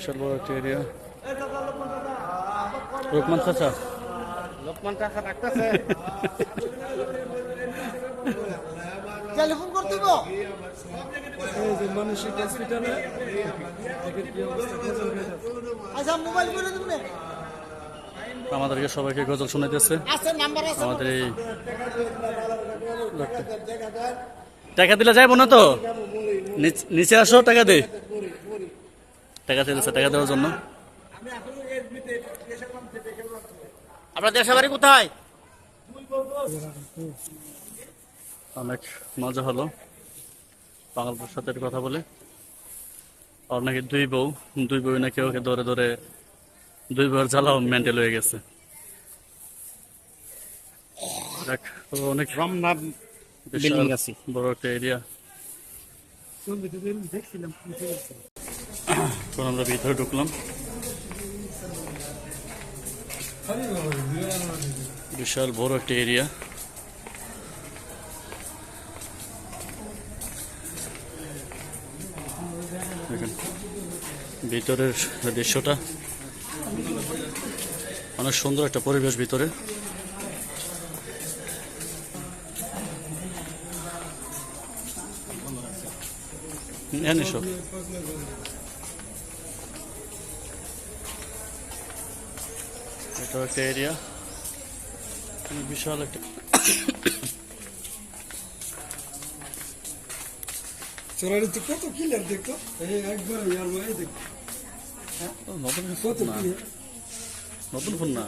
বিশাল বড় একটা এরিয়া। লোকমান চাচা, লোকমান চাচা ডাকতেছে। টেলিফোন করতে গো এই যে মানসিক হসপিটালে আচ্ছা মোবাইল করে দেব না আমাদেরকে সবাইকে গজল শোনাইতেছে। আছে নাম্বার আছে আমাদের এই টাকা দিলে যাইব না তো, নিচে আসো, টাকা দে, টাকা চাইতেছে, টাকা দেওয়ার জন্য। আপনার দেশের বাড়ি কোথায়? অনেক মজা হলো বাঙালপুর সাথে কথা বলে। আর নাকি দুই বউ নাকি ওকে ধরে ধরে দুই বউয়ের জ্বালাও মেন্টাল হয়ে গেছে। দেখ, ও অনেক রামনাথ বিশাল বিল্ডিং আছে। বড় একটা এরিয়া। এখন আমরা ভিতরে ঢুকলাম। বিশাল বড় একটা এরিয়া। দেখেন ভিতরের দৃশ্যটা, অনেক সুন্দর একটা পরিবেশ ভিতরে। এসো, এটা একটা এরিয়া, বিশাল একটা। চোরারিতে কত কিলার দেখতো একবার ইয়ার ভাই দেখো নতুন কত ফোন না, নতুন ফোন না।